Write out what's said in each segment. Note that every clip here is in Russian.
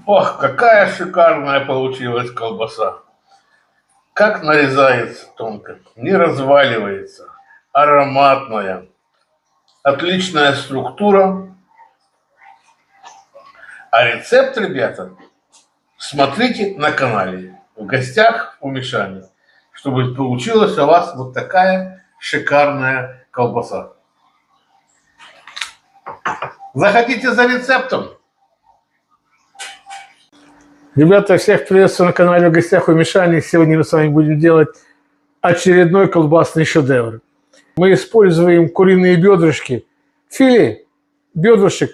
Ох, какая шикарная получилась колбаса. Как нарезается тонко, не разваливается, ароматная, отличная структура. А рецепт, ребята, смотрите на канале «В гостях у Мишани», чтобы получилась у вас вот такая шикарная колбаса. Заходите за рецептом. Ребята, всех приветствую на канале «В гостях у Мишани». Сегодня мы с вами будем делать очередной колбасный шедевр. Мы используем куриные бедрышки, филе бедрышек,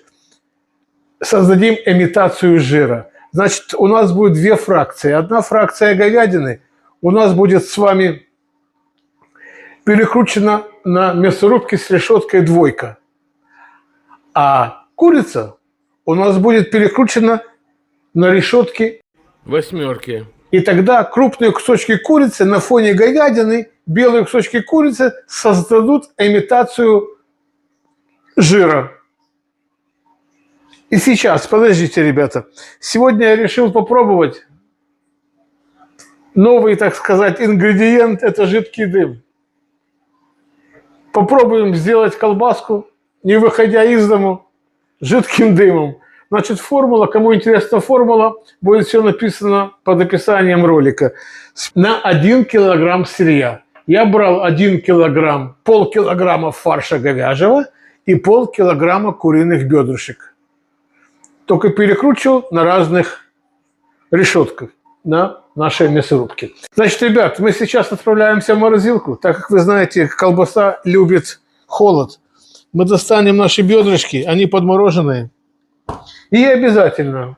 создадим имитацию жира. Значит, у нас будет две фракции. Одна фракция говядины у нас будет с вами перекручена на мясорубке с решеткой двойка. А курица у нас будет перекручена на решетке восьмерки. И тогда крупные кусочки курицы на фоне говядины, белые кусочки курицы создадут имитацию жира. И сейчас, подождите, ребята, сегодня я решил попробовать новый, так сказать, ингредиент – это жидкий дым. Попробуем сделать колбаску, не выходя из дому, жидким дымом. Значит, формула, кому интересна формула, будет все написано под описанием ролика. На 1 килограмм сырья я брал 1 килограмм, полкилограмма фарша говяжьего и полкилограмма куриных бедрышек. Только перекручивал на разных решетках на нашей мясорубке. Значит, ребят, мы сейчас отправляемся в морозилку, так как вы знаете, колбаса любит холод. Мы достанем наши бедрышки, они подмороженные. И обязательно,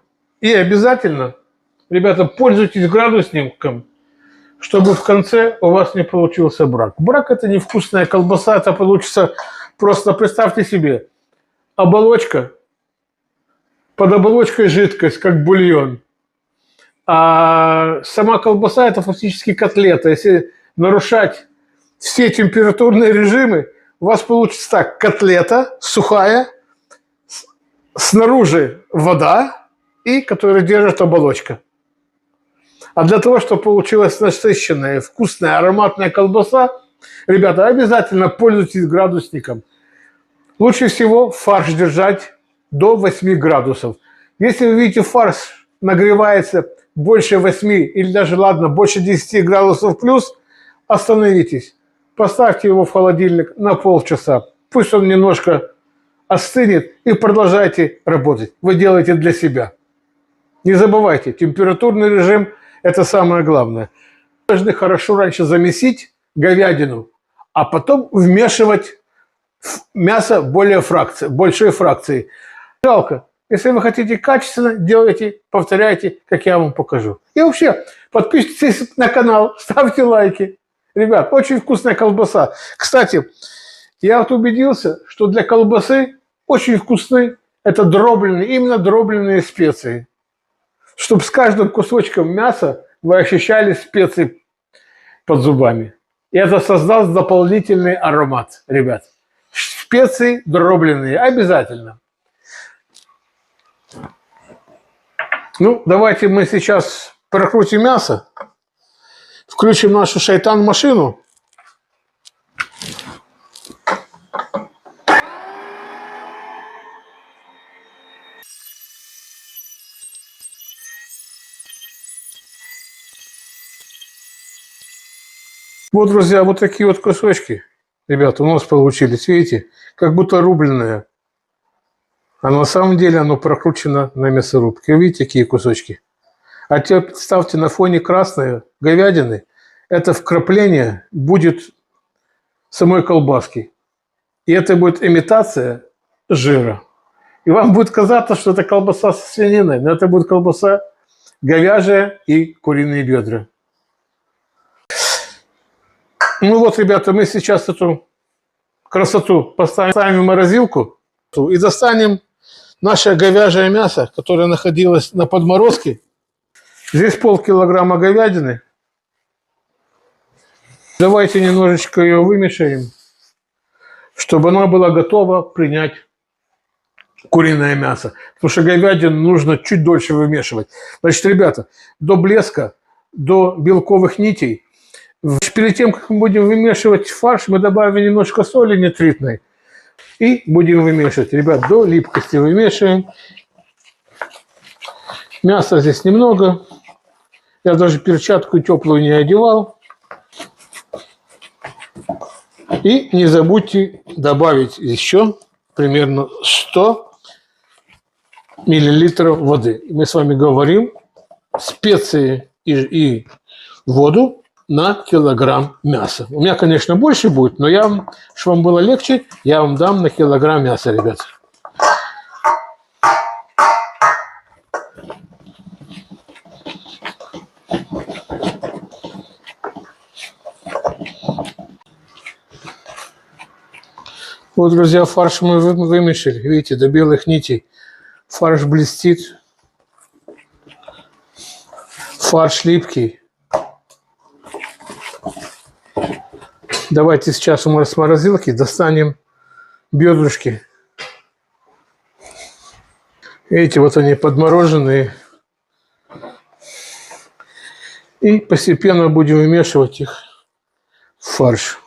ребята, пользуйтесь градусником, чтобы в конце у вас не получился брак. Брак – это невкусная колбаса, это получится просто, представьте себе, оболочка, под оболочкой жидкость, как бульон. А сама колбаса – это фактически котлета. Если нарушать все температурные режимы, у вас получится так: котлета сухая, снаружи вода, и которая держит оболочка. А для того, чтобы получилась насыщенная, вкусная, ароматная колбаса, ребята, обязательно пользуйтесь градусником. Лучше всего фарш держать до 8 градусов. Если вы видите, фарш нагревается больше 8 или даже, ладно, больше 10 градусов плюс, остановитесь. Поставьте его в холодильник на полчаса. Пусть он немножко остынет, и продолжайте работать. Вы делаете для себя. Не забывайте, температурный режим – это самое главное. Вы должны хорошо раньше замесить говядину, а потом вмешивать мясо большой фракции. Жалко. Если вы хотите качественно, делайте, повторяйте, как я вам покажу. И вообще, подписывайтесь на канал, ставьте лайки. Ребят, очень вкусная колбаса. Кстати, я вот убедился, что для колбасы очень вкусны это дробленые, именно дробленые специи. Чтобы с каждым кусочком мяса вы ощущали специи под зубами. И это создаст дополнительный аромат, ребят. Специи дробленые обязательно. Ну, давайте мы сейчас прокрутим мясо, включим нашу шайтан-машину. Вот, друзья, вот такие вот кусочки, ребята, у нас получились, видите, как будто рубленые. А на самом деле оно прокручено на мясорубке. Видите, какие кусочки? А теперь представьте, на фоне красной говядины это вкрапление будет самой колбаски. И это будет имитация жира. И вам будет казаться, что это колбаса со свининой, но это будет колбаса говяжья и куриные бедра. Ну вот, ребята, мы сейчас эту красоту поставим в морозилку и достанем наше говяжье мясо, которое находилось на подморозке. Здесь полкилограмма говядины. Давайте немножечко ее вымешаем, чтобы она была готова принять куриное мясо. Потому что говядину нужно чуть дольше вымешивать. Значит, ребята, до блеска, до белковых нитей. Перед тем, как мы будем вымешивать фарш, мы добавим немножко соли нитритной. И будем вымешивать. Ребят, до липкости вымешиваем. Мяса здесь немного. Я даже перчатку теплую не одевал. И не забудьте добавить еще примерно 100 миллилитров воды. Мы с вами говорим специи и воду на килограмм мяса. У меня, конечно, больше будет, но чтобы вам было легче, я вам дам на килограмм мяса, ребят. Вот, друзья, фарш мы вымешали. Видите, до белых нитей. Фарш блестит. Фарш липкий. Давайте сейчас с морозилки достанем бедрышки. Видите, вот они подмороженные. И постепенно будем вымешивать их в фарш.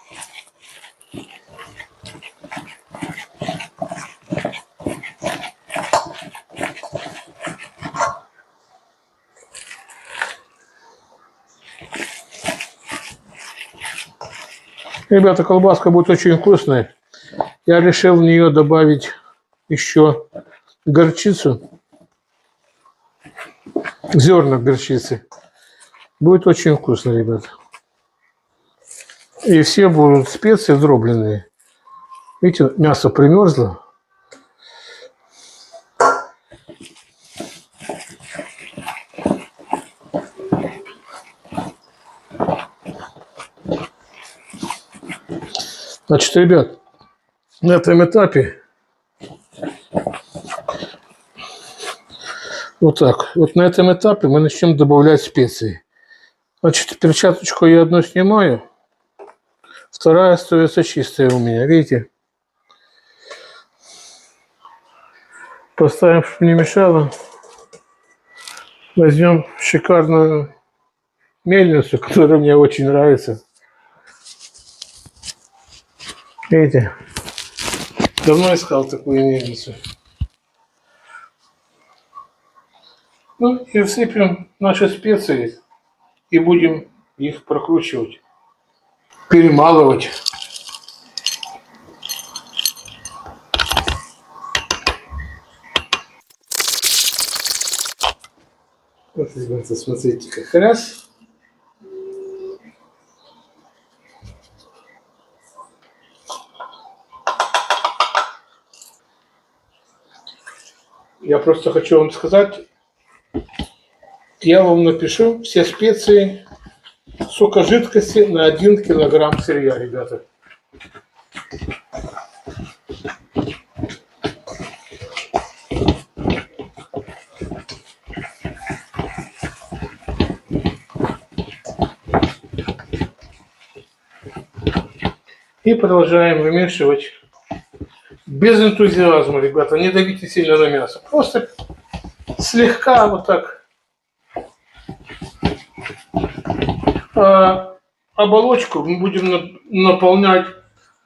Ребята, колбаска будет очень вкусная. Я решил в нее добавить еще горчицу. Зерна горчицы. Будет очень вкусно, ребята. И все будут специи дробленые. Видите, мясо примерзло. Значит, ребят, на этом этапе вот так. Вот на этом этапе мы начнем добавлять специи. Значит, перчаточку я одну снимаю, вторая остается чистая у меня, видите? Поставим, чтобы не мешало. Возьмем шикарную мельницу, которая мне очень нравится. Видите? Давно искал такую мельницу. Ну и всыпем наши специи и будем их прокручивать, перемалывать. Вот, ребята, смотрите, как раз. Я просто хочу вам сказать, я вам напишу все специи, сколько жидкости на 1 килограмм сырья, ребята. И продолжаем вымешивать. Без энтузиазма, ребята, не давите сильно на мясо. Просто слегка вот так. А оболочку мы будем наполнять,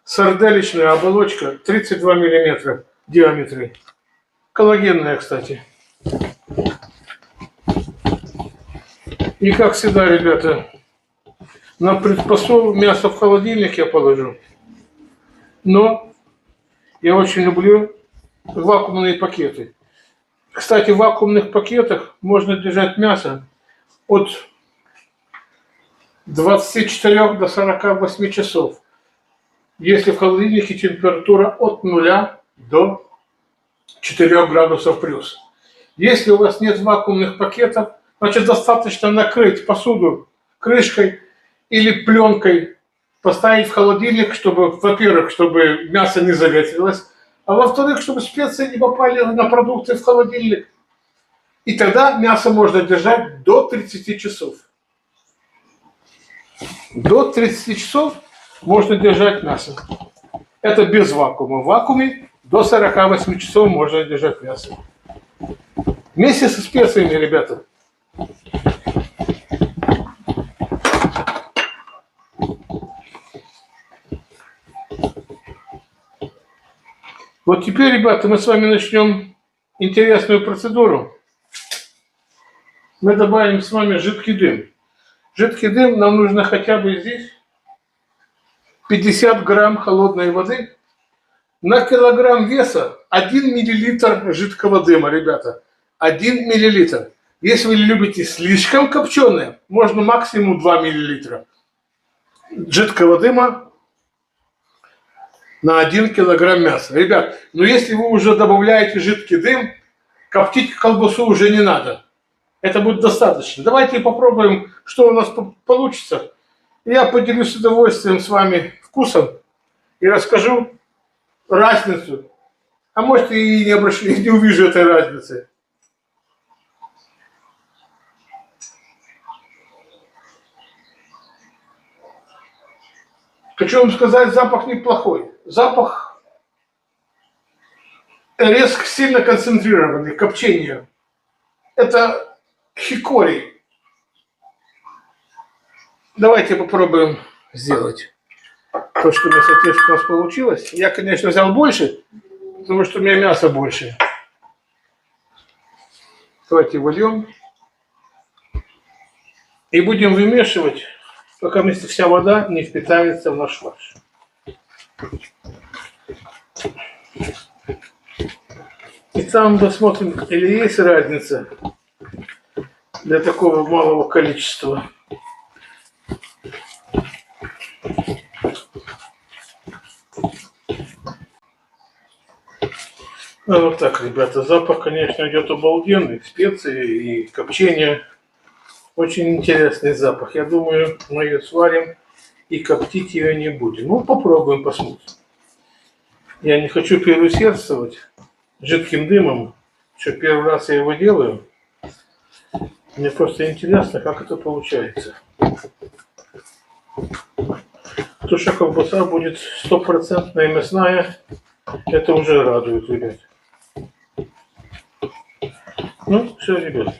сарделечная оболочка 32 миллиметра в диаметре. Коллагенная, кстати. И как всегда, ребята, на предпосол мясо в холодильник я положу. Но я очень люблю вакуумные пакеты. Кстати, в вакуумных пакетах можно держать мясо от 24 до 48 часов. Если в холодильнике температура от 0 до 4 градусов плюс. Если у вас нет вакуумных пакетов, значит достаточно накрыть посуду крышкой или пленкой, поставить в холодильник, чтобы, во-первых, чтобы мясо не заветрилось, а во-вторых, чтобы специи не попали на продукты в холодильник. И тогда мясо можно держать до 30 часов. До 30 часов можно держать мясо. Это без вакуума. В вакууме До 48 часов можно держать мясо. Вместе со специями, ребята. Вот теперь, ребята, мы с вами начнем интересную процедуру. Мы добавим с вами жидкий дым. Жидкий дым нам нужно хотя бы здесь 50 грамм холодной воды. На килограмм веса 1 миллилитр жидкого дыма, ребята. 1 миллилитр. Если вы любите слишком копченое, можно максимум 2 миллилитра жидкого дыма на 1 килограмм мяса. Ребят, но если вы уже добавляете жидкий дым, коптить колбасу уже не надо. Это будет достаточно. Давайте попробуем, что у нас получится. Я поделюсь с удовольствием с вами вкусом и расскажу разницу. А может и не увижу этой разницы. Хочу вам сказать, запах неплохой. Запах резко сильно концентрированный, копчение. Это хикори. Давайте попробуем сделать то, что у нас получилось. Я, конечно, взял больше, потому что у меня мяса больше. Давайте вольем. И будем вымешивать, пока вся вода не впитается в наш фарш. И там посмотрим, или есть разница для такого малого количества. Ну, вот так, ребята, запах, конечно, идет обалденный, специи и копчение. Очень интересный запах. Я думаю, мы ее сварим и коптить ее не будем. Ну, попробуем, посмотрим. Я не хочу переусердствовать жидким дымом, что первый раз я его делаю. Мне просто интересно, как это получается. То, что колбаса будет 100% мясная, это уже радует, ребят. Ну, все, ребят.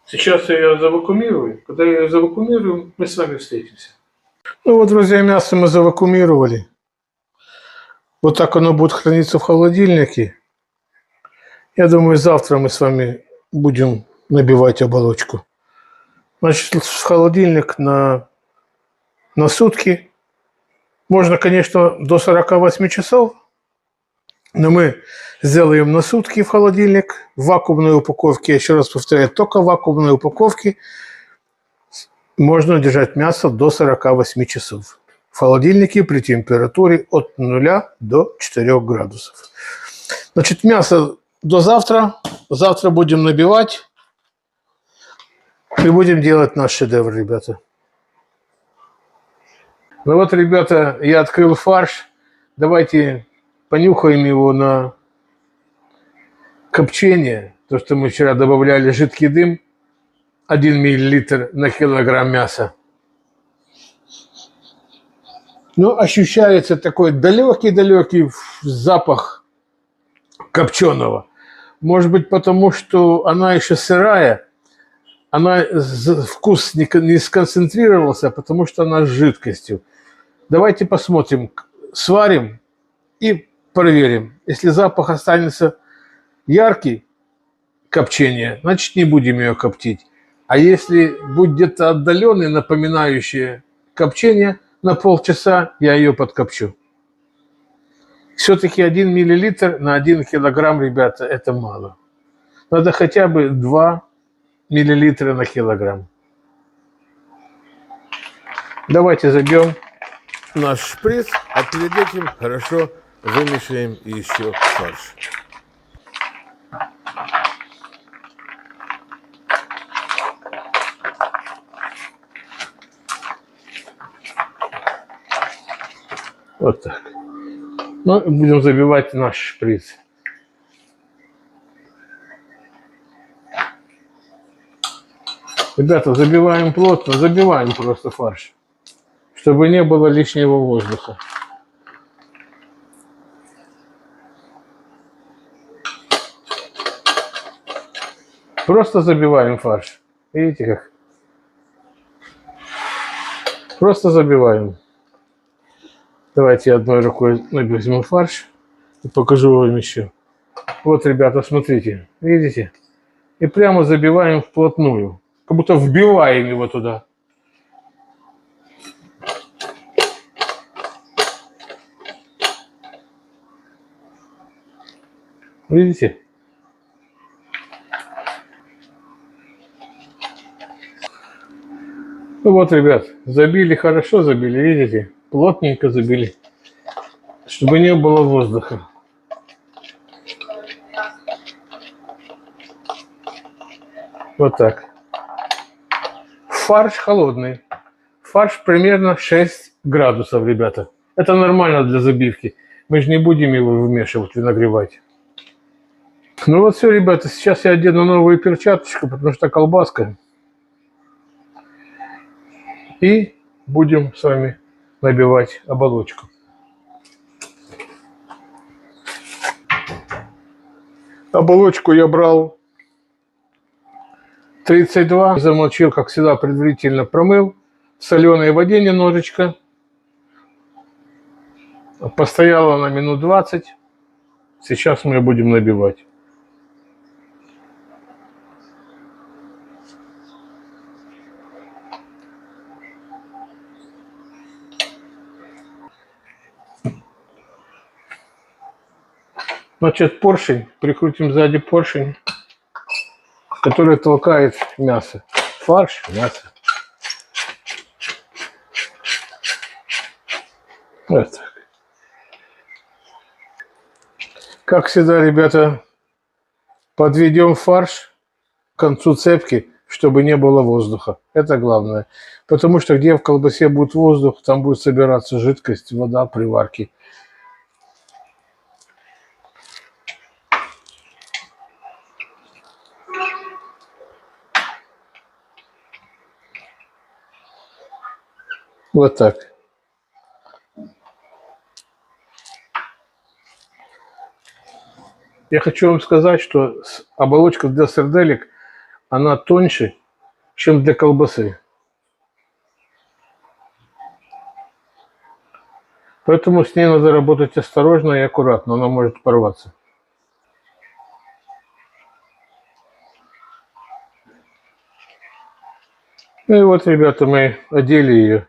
Сейчас я ее завакуумирую. Когда я ее завакуумирую, мы с вами встретимся. Ну вот, друзья, мясо мы завакуумировали. Вот так оно будет храниться в холодильнике. Я думаю, завтра мы с вами будем набивать оболочку. Значит, в холодильник на сутки. Можно, конечно, до 48 часов. Но мы сделаем на сутки в холодильник, в вакуумной упаковке, еще раз повторяю, только в вакуумной упаковке можно держать мясо до 48 часов. В холодильнике при температуре от 0 до 4 градусов. Значит, мясо до завтра. Завтра будем набивать и будем делать наш шедевр, ребята. Ну вот, ребята, я открыл фарш. Давайте понюхаем его на копчение. То, что мы вчера добавляли жидкий дым. 1 миллилитр на килограмм мяса. Ну, ощущается такой далекий-далекий запах копченого. Может быть, потому что она еще сырая. Вкус не сконцентрировался, потому что она с жидкостью. Давайте посмотрим, сварим и проверим. Если запах останется яркий, копчение, значит, не будем ее коптить. А если будет где-то отдаленный, напоминающий копчение, на полчаса я ее подкопчу. Все-таки 1 миллилитр на 1 килограмм, ребята, это мало. Надо хотя бы 2 миллилитра на килограмм. Давайте забьем наш шприц, а перед этим хорошо вымешиваем еще фарш. Вот так. Ну, будем забивать наш шприц. Ребята, забиваем плотно, забиваем просто фарш, чтобы не было лишнего воздуха. Просто забиваем фарш. Видите как? Просто забиваем. Давайте я одной рукой возьму фарш и покажу вам еще. Вот, ребята, смотрите. Видите? И прямо забиваем вплотную. Как будто вбиваем его туда. Видите? Ну вот, ребят, забили хорошо, забили, видите? Плотненько забили, чтобы не было воздуха. Вот так. Фарш холодный. Фарш примерно 6 градусов, ребята. Это нормально для забивки. Мы же не будем его вмешивать и нагревать. Ну вот все, ребята, сейчас я одену новую перчаточку, потому что колбаска. И будем с вами набивать оболочку. Оболочку я брал 32, замочил, как всегда, предварительно промыл, в соленой воде немножечко. Постояла на минут 20. Сейчас мы будем набивать. Значит, поршень, прикрутим сзади поршень, который толкает мясо. Фарш, мясо. Вот так. Как всегда, ребята, подведем фарш к концу цепки, чтобы не было воздуха. Это главное. Потому что где в колбасе будет воздух, там будет собираться жидкость, вода при варке. Вот так. Я хочу вам сказать, что оболочка для сарделек, она тоньше, чем для колбасы. Поэтому с ней надо работать осторожно и аккуратно, она может порваться. Ну и вот, ребята, мы одели ее.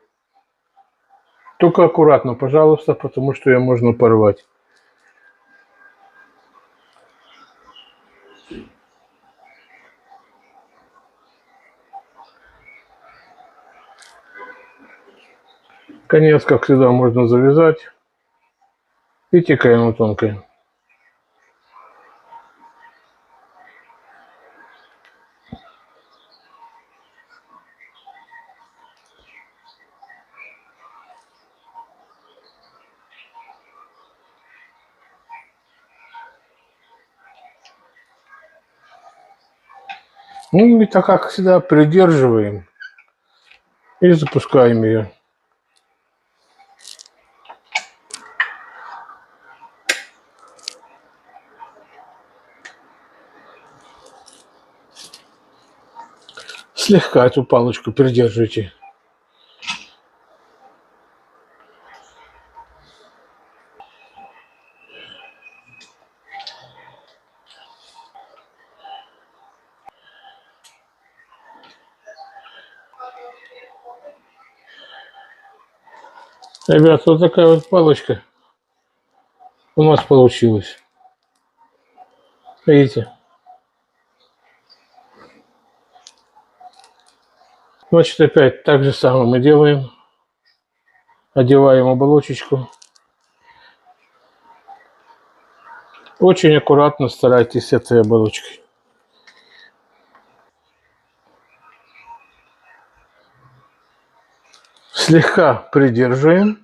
Только аккуратно, пожалуйста, потому что ее можно порвать. Конец, как всегда, можно завязать. Видите, какая она тонкая. Ну и так, как всегда, придерживаем и запускаем ее. Слегка эту палочку придерживайте. Ребят, вот такая вот палочка у нас получилась. Видите? Значит, опять так же самое мы делаем. Одеваем оболочечку. Очень аккуратно старайтесь с этой оболочкой. Слегка придерживаем.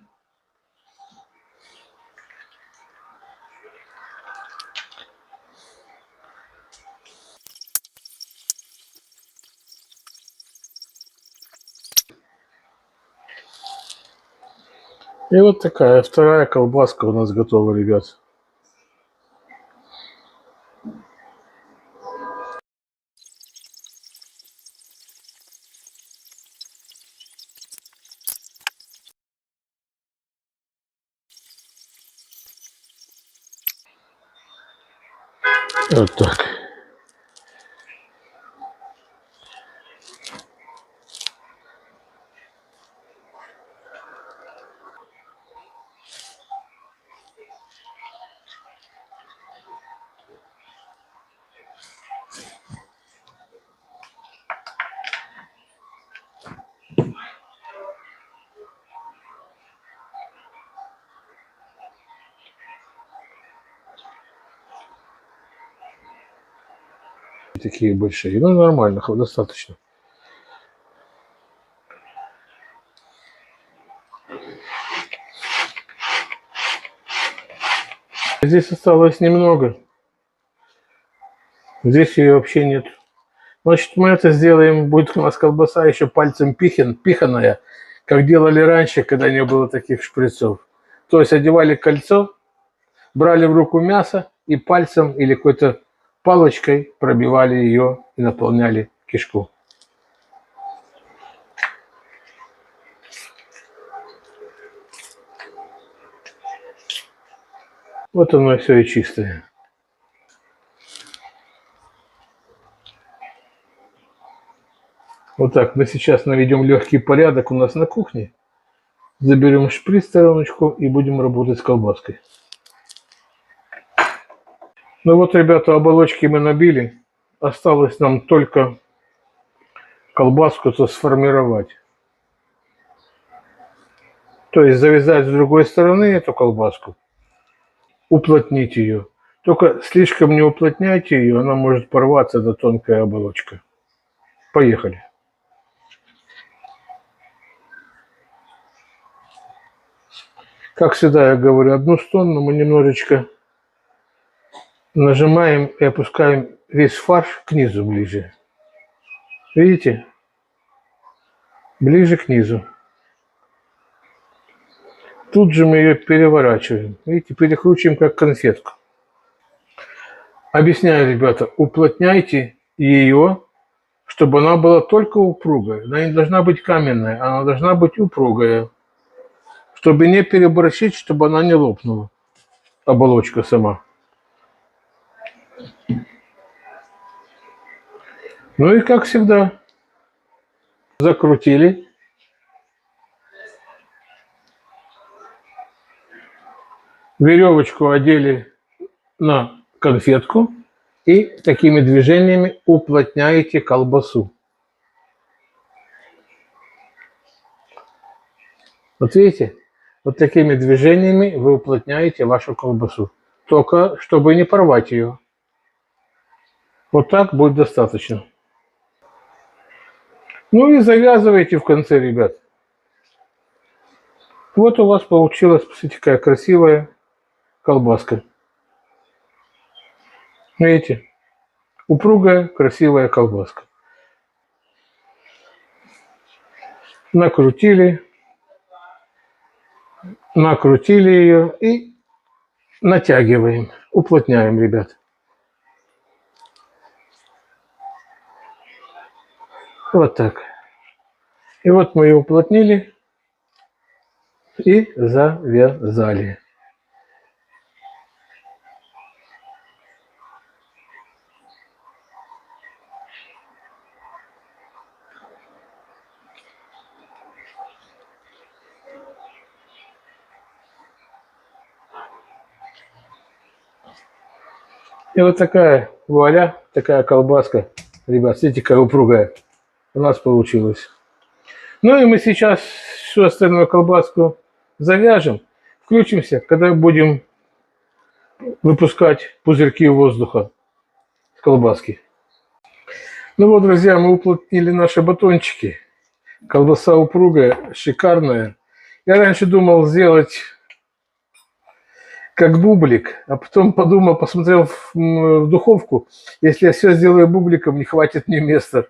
И вот такая вторая колбаска у нас готова, ребят. Вот так. Такие большие. Ну, нормально, достаточно. Здесь осталось немного. Здесь ее вообще нет. Значит, мы это сделаем, будет у нас колбаса еще пальцем пиханая, как делали раньше, когда не было таких шприцов. То есть одевали кольцо, брали в руку мясо и пальцем или какой-то палочкой пробивали ее и наполняли кишку. Вот оно все и чистое. Вот так, мы сейчас наведем легкий порядок у нас на кухне. Заберем шприц в стороночку и будем работать с колбаской. Ну вот, ребята, оболочки мы набили. Осталось нам только колбаску-то сформировать. То есть завязать с другой стороны эту колбаску, уплотнить ее. Только слишком не уплотняйте ее, она может порваться до тонкая оболочка. Поехали. Как всегда я говорю, одну сторону мы немножечко нажимаем и опускаем весь фарш к низу ближе. Видите? Ближе к низу. Тут же мы ее переворачиваем. Видите, перекручиваем как конфетку. Объясняю, ребята, уплотняйте ее, чтобы она была только упругая. Она не должна быть каменная, она должна быть упругая. Чтобы не переборщить, чтобы она не лопнула. Оболочка сама. Ну и как всегда, закрутили. Веревочку одели на конфетку и такими движениями уплотняете колбасу. Вот видите, вот такими движениями вы уплотняете вашу колбасу. Только чтобы не порвать ее. Вот так будет достаточно. Ну и завязывайте в конце, ребят. Вот у вас получилась, посмотрите, какая красивая колбаска. Видите? Упругая, красивая колбаска. Накрутили ее и натягиваем, уплотняем, ребят. Вот так. И вот мы ее уплотнили и завязали. И вот такая вуаля, такая колбаска. Ребят, смотрите, какая упругая у нас получилась. Ну и мы сейчас всю остальную колбаску завяжем. Включимся, когда будем выпускать пузырьки воздуха с колбаски. Ну вот, друзья, мы уплотнили наши батончики. Колбаса упругая, шикарная. Я раньше думал сделать как бублик, а потом подумал, посмотрел в духовку, если я все сделаю бубликом, не хватит мне места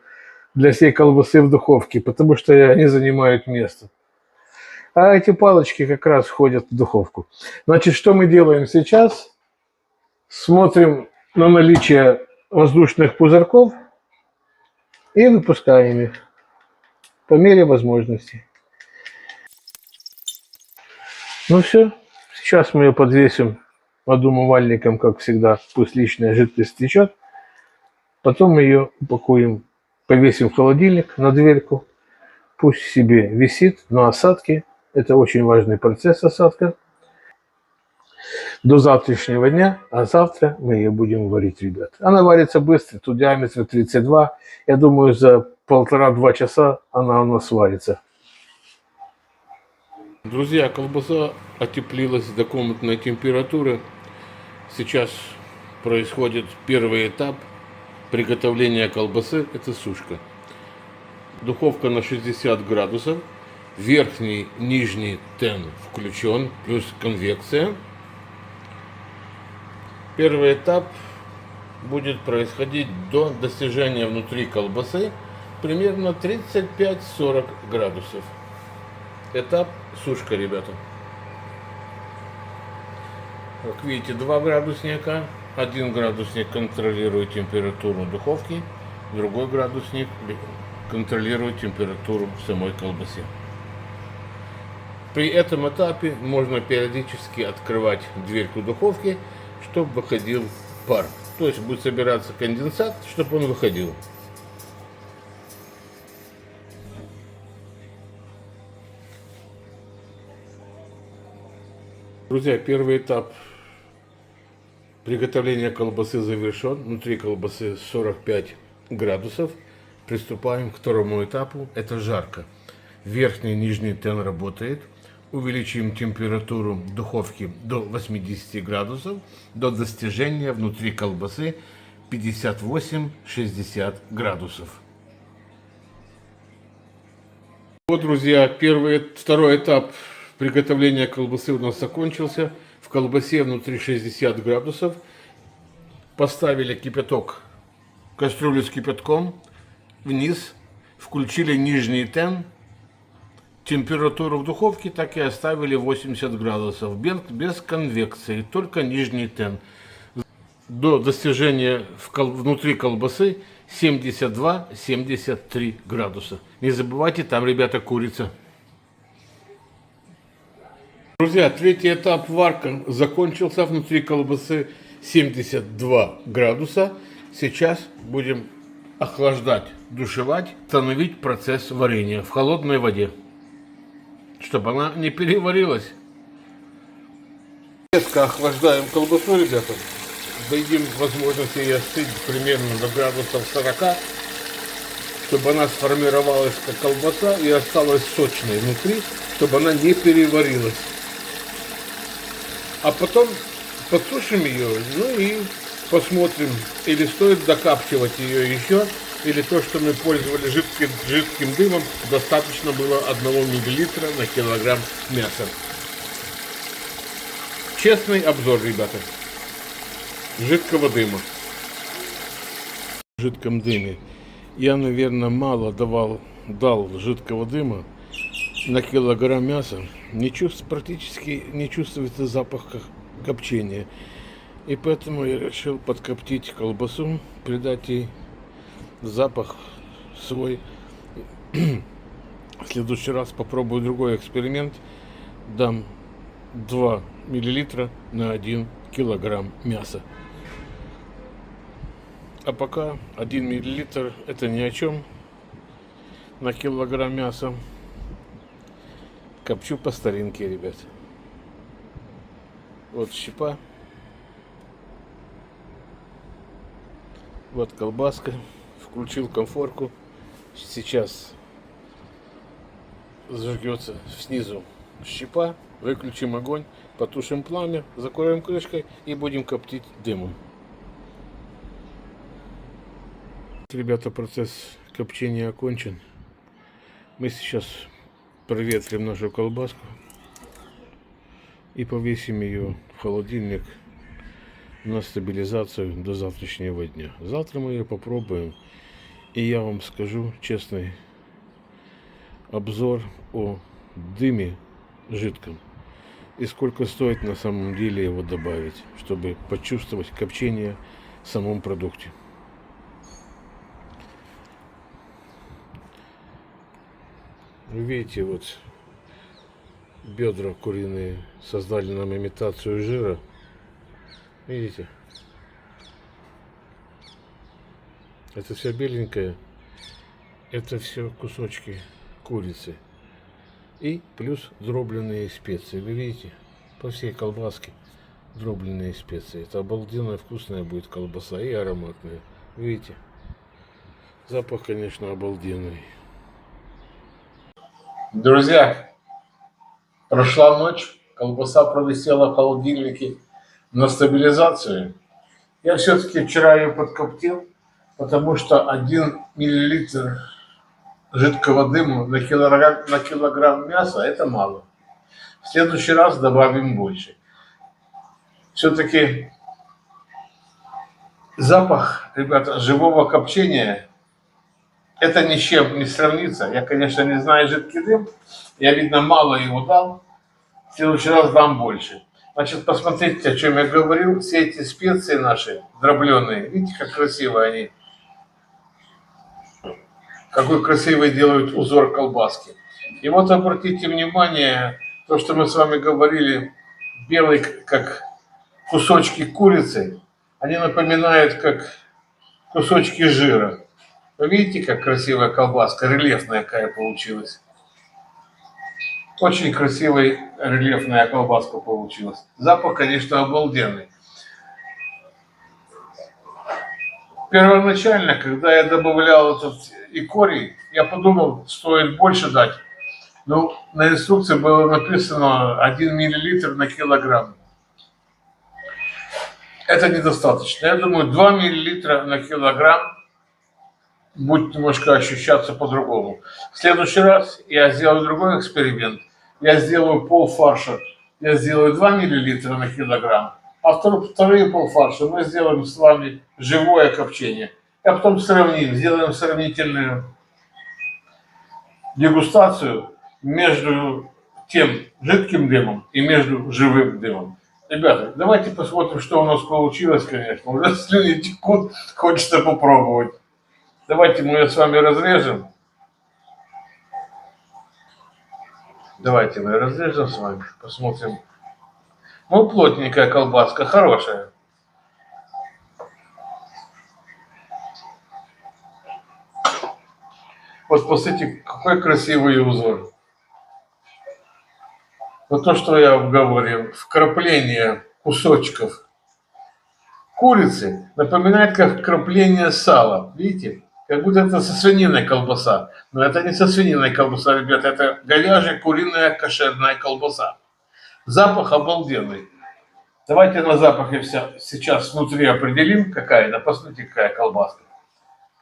для всей колбасы в духовке, потому что они занимают место. А эти палочки как раз входят в духовку. Значит, что мы делаем сейчас? Смотрим на наличие воздушных пузырьков и выпускаем их по мере возможности. Ну все, сейчас мы ее подвесим над умывальником, как всегда, пусть лишняя жидкость течет. Потом ее упакуем, повесим в холодильник на дверку. Пусть себе висит на осадке. Это очень важный процесс осадка. До завтрашнего дня, а завтра мы ее будем варить, ребят. Она варится быстро, тут диаметр 32. Я думаю, за 1,5-2 часа она у нас варится. Друзья, колбаса отеплилась до комнатной температуры. Сейчас происходит первый этап приготовления колбасы. Это сушка. Духовка на 60 градусов. Верхний, нижний тен включен, плюс конвекция. Первый этап будет происходить до достижения внутри колбасы примерно 35-40 градусов. Этап сушка, ребята. Как видите, 2 градусника. 1 градусник контролирует температуру духовки, другой градусник контролирует температуру самой колбасы. При этом этапе можно периодически открывать дверку духовки, чтобы выходил пар. То есть будет собираться конденсат, чтобы он выходил. Друзья, первый этап приготовления колбасы завершен. Внутри колбасы 45 градусов. Приступаем к второму этапу. Это жарко. Верхний и нижний тен работает. Увеличим температуру духовки до 80 градусов до достижения внутри колбасы 58-60 градусов. Вот, друзья, второй этап приготовления колбасы у нас закончился. В колбасе внутри 60 градусов. Поставили кипяток, кастрюлю с кипятком вниз, включили нижний тен. Температуру в духовке так и оставили 80 градусов, без конвекции, только нижний тен. До достижения внутри колбасы 72-73 градуса. Не забывайте, там, ребята, курица. Друзья, третий этап варка закончился. Внутри колбасы 72 градуса. Сейчас будем охлаждать, душевать, остановить процесс варения в холодной воде, чтобы она не переварилась. Резко охлаждаем колбасу, ребята. Дадим возможность ей остыть примерно до градусов 40, чтобы она сформировалась как колбаса и осталась сочной внутри, чтобы она не переварилась. А потом подсушим ее, ну и посмотрим, или стоит докапчивать ее еще, или то, что мы пользовались жидким дымом, достаточно было 1 мл на килограмм мяса. Честный обзор, ребята. Жидкого дыма. В жидком дыме я, наверное, мало дал жидкого дыма на килограмм мяса. Практически не чувствуется запах копчения. И поэтому я решил подкоптить колбасу, придать ей запах свой. В следующий раз попробую другой эксперимент. Дам 2 мл на 1 килограмм мяса. А пока 1 мл это ни о чем на килограмм мяса. Копчу по старинке, ребят. Вот щепа. Вот колбаска. Включил конфорку. Сейчас зажгется снизу щепа. Выключим огонь, потушим пламя, закроем крышкой и будем коптить дымом. Ребята, процесс копчения окончен. Мы сейчас проветрим нашу колбаску и повесим ее в холодильник на стабилизацию до завтрашнего дня. Завтра мы ее попробуем, и я вам скажу честный обзор о дыме жидком и сколько стоит на самом деле его добавить, чтобы почувствовать копчение в самом продукте. Вы видите, вот бедра куриные создали нам имитацию жира. Видите? Это все беленькое. Это все кусочки курицы. И плюс дробленые специи. Вы видите? По всей колбаске дробленые специи. Это обалденная вкусная будет колбаса и ароматная. Видите? Запах, конечно, обалденный. Друзья, прошла ночь, колбаса провисела в холодильнике на стабилизацию. Я все-таки вчера ее подкоптил, потому что 1 миллилитр жидкого дыма на килограмм мяса – это мало. В следующий раз добавим больше. Все-таки запах, ребята, живого копчения – это ни с чем не сравнится. Я, конечно, не знаю жидкий дым, я, видно, мало его дал. В следующий раз дам больше. Значит, посмотрите, о чем я говорил. Все эти специи наши, дробленые, видите, как красиво они. Какой красивый делают узор колбаски. И вот обратите внимание, то, что мы с вами говорили, белый, как кусочки курицы, они напоминают, как кусочки жира. Вы видите, как красивая колбаска, рельефная какая получилась. Очень красивая рельефная колбаска получилась. Запах, конечно, обалденный. Первоначально, когда я добавлял этот икорий, я подумал, стоит больше дать. Но на инструкции было написано 1 миллилитр на килограмм. Это недостаточно. Я думаю, 2 миллилитра на килограмм будет немножко ощущаться по-другому. В следующий раз я сделаю другой эксперимент. Я сделаю полфарша. Я сделаю 2 миллилитра на килограмм. А вторые полфарша мы сделаем с вами живое копчение. А потом сравним, сделаем сравнительную дегустацию между тем жидким дымом и между живым дымом. Ребята, давайте посмотрим, что у нас получилось, конечно. Уже слюни текут, хочется попробовать. Давайте мы ее с вами разрежем. Давайте мы разрежем с вами, посмотрим. Ну, плотненькая колбаска, хорошая. Вот посмотрите, какой красивый узор. Вот то, что я говорил, вкрапление кусочков курицы напоминает как вкрапление сала. Видите? Как будто это со свининой колбаса. Но это не со свининой колбаса, ребята, это говяжья куриная кошерная колбаса. Запах обалденный. Давайте на запахе сейчас внутри определим, какая. Да посмотрите, какая колбаска.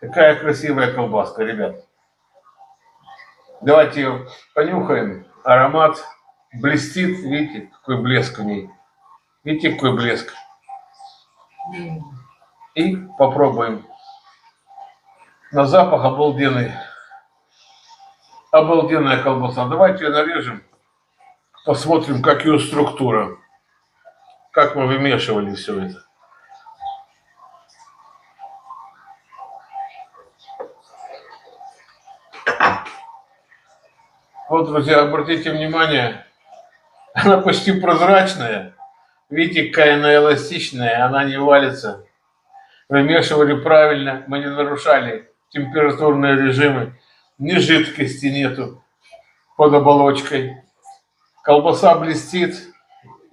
Какая красивая колбаска, ребят. Давайте ее понюхаем. Аромат блестит. Видите, какой блеск у ней. Видите, какой блеск. И попробуем. На запах обалденный. Обалденная колбаса. Давайте ее нарежем. Посмотрим, как ее структура. Как мы вымешивали все это. Вот, друзья, обратите внимание. Она почти прозрачная. Видите, какая она эластичная. Она не валится. Вымешивали правильно. Мы не нарушали температурные режимы. Ни жидкости нету под оболочкой. Колбаса блестит,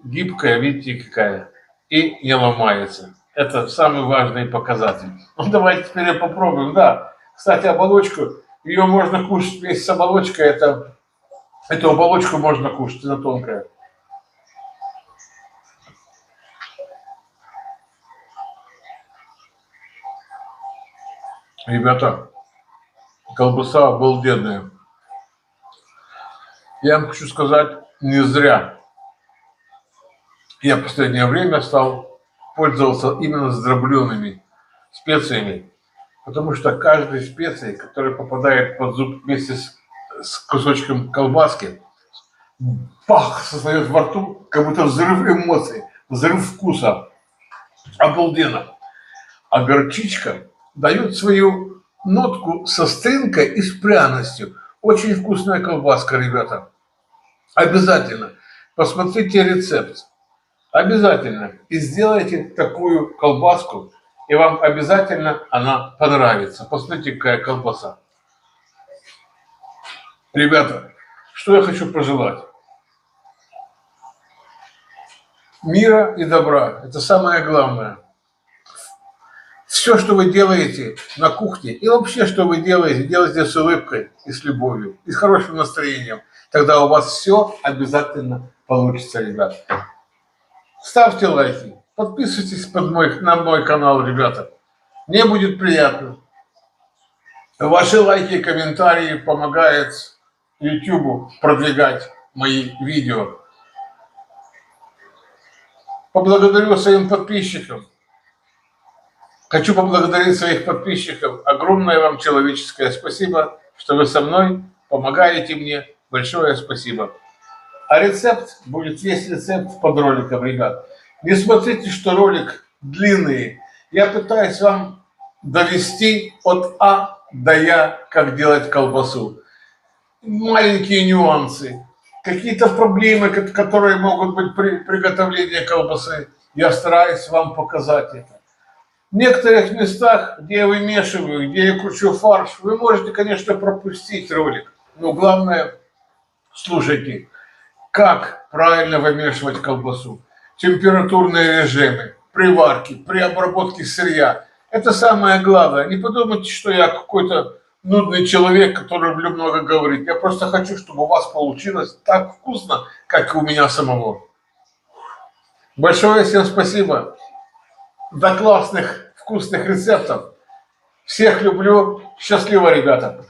гибкая, видите, какая, и не ломается. Это самый важный показатель. Ну, давайте теперь попробуем. Да, кстати, оболочку, ее можно кушать вместе с оболочкой. Эту оболочку можно кушать, она тонкая. Ребята, колбаса обалденная. Я вам хочу сказать, не зря я в последнее время стал пользоваться именно с дробленными специями, потому что каждая специя, которая попадает под зуб вместе с кусочком колбаски, пах, создает во рту, как будто взрыв эмоций, взрыв вкуса. Обалденно. А горчичка дает свою нотку со стринкой и с пряностью. Очень вкусная колбаска, ребята. Обязательно посмотрите рецепт. Обязательно. И сделайте такую колбаску, и вам обязательно она понравится. Посмотрите, какая колбаса. Ребята, что я хочу пожелать? Мира и добра. Это самое главное. Все, что вы делаете на кухне, и вообще, что вы делаете, делайте с улыбкой и с любовью, и с хорошим настроением. Тогда у вас все обязательно получится, ребят. Ставьте лайки, подписывайтесь на мой канал, ребята. Мне будет приятно. Ваши лайки и комментарии помогают YouTube продвигать мои видео. Поблагодарю своим подписчикам. Хочу поблагодарить своих подписчиков. Огромное вам человеческое спасибо, что вы со мной, помогаете мне. Большое спасибо. А рецепт будет, весь рецепт под роликом, ребят. Не смотрите, что ролик длинный. Я пытаюсь вам довести от А до Я, как делать колбасу. Маленькие нюансы, какие-то проблемы, которые могут быть при приготовлении колбасы. Я стараюсь вам показать это. В некоторых местах, где я вымешиваю, где я кручу фарш, вы можете, конечно, пропустить ролик. Но главное, слушайте, как правильно вымешивать колбасу. Температурные режимы, при варке, при обработке сырья. Это самое главное. Не подумайте, что я какой-то нудный человек, который люблю много говорить. Я просто хочу, чтобы у вас получилось так вкусно, как и у меня самого. Большое всем спасибо. До классных, вкусных рецептов. Всех люблю. Счастливо, ребята.